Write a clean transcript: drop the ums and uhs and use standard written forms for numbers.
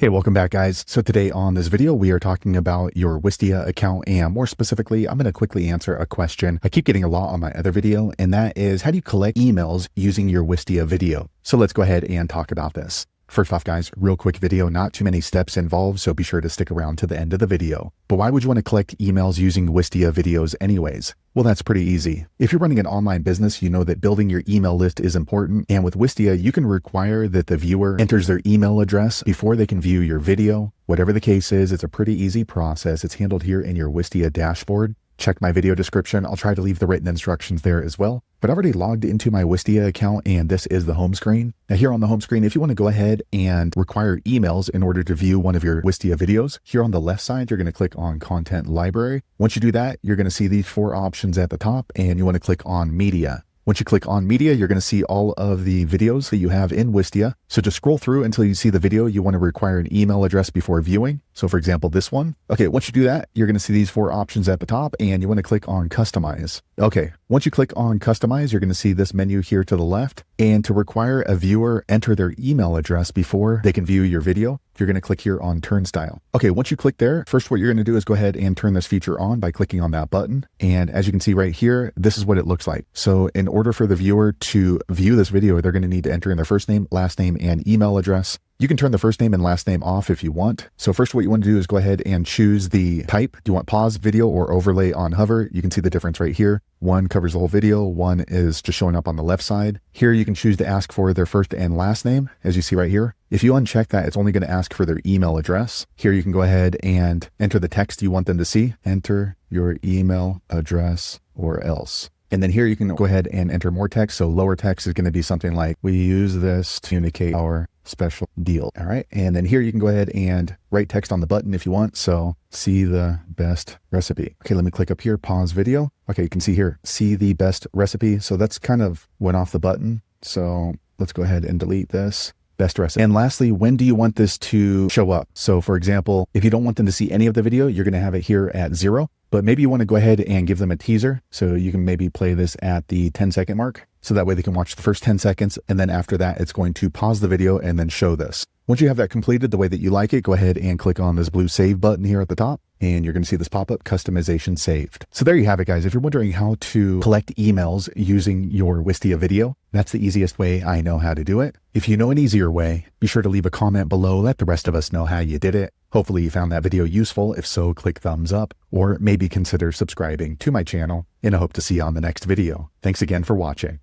Hey, welcome back guys. So today on this video, we are talking about your Wistia account, and more specifically, I'm going to quickly answer a question I keep getting a lot on my other video, and that is, how do you collect emails using your Wistia video? So let's go ahead and talk about this. First off guys, real quick video, not too many steps involved, so be sure to stick around to the end of the video. But why would you want to collect emails using Wistia videos anyways? Well, that's pretty easy. If you're running an online business, you know that building your email list is important, and with Wistia, you can require that the viewer enters their email address before they can view your video. Whatever the case is, it's a pretty easy process. It's handled here in your Wistia dashboard. Check my video description. I'll try to leave the written instructions there as well. But I've already logged into my Wistia account, and this is the home screen. Now here on the home screen, if you want to go ahead and require emails in order to view one of your Wistia videos, here on the left side, you're going to click on Content Library. Once you do that, you're going to see these four options at the top, and you want to click on Media. Once you click on Media, you're going to see all of the videos that you have in Wistia. So just scroll through until you see the video you want to require an email address before viewing. So for example, this one. Okay, once you do that, you're going to see these four options at the top, and you want to click on Customize. Okay, once you click on Customize, you're going to see this menu here to the left. And to require a viewer enter their email address before they can view your video, you're going to click here on Turnstile. Okay, once you click there, first what you're going to do is go ahead and turn this feature on by clicking on that button. And as you can see right here, this is what it looks like. So in order for the viewer to view this video, they're going to need to enter in their first name, last name, and email address. You can turn the first name and last name off if you want. So first what you want to do is go ahead and choose the type. Do you want pause, video, or overlay on hover? You can see the difference right here. One covers the whole video. One is just showing up on the left side. Here you can choose to ask for their first and last name, as you see right here. If you uncheck that, it's only going to ask for their email address. Here you can go ahead and enter the text you want them to see. Enter your email address or else. And then here you can go ahead and enter more text. So lower text is going to be something like, we use this to communicate our special deal. All right. And then here you can go ahead and write text on the button if you want. So see the best recipe. Okay, let me click up here, pause video. Okay, you can see here, see the best recipe. So that's kind of went off the button. So let's go ahead and delete this. Best recipe. And lastly, when do you want this to show up? So for example, if you don't want them to see any of the video, you're going to have it here at 0. But maybe you want to go ahead and give them a teaser. So you can maybe play this at the 10-second mark. So that way they can watch the first 10 seconds. And then after that, it's going to pause the video and then show this. Once you have that completed the way that you like it, go ahead and click on this blue save button here at the top. And you're going to see this pop up, customization saved. So there you have it, guys. If you're wondering how to collect emails using your Wistia video, that's the easiest way I know how to do it. If you know an easier way, be sure to leave a comment below. Let the rest of us know how you did it. Hopefully you found that video useful. If so, click thumbs up or maybe consider subscribing to my channel, and I hope to see you on the next video. Thanks again for watching.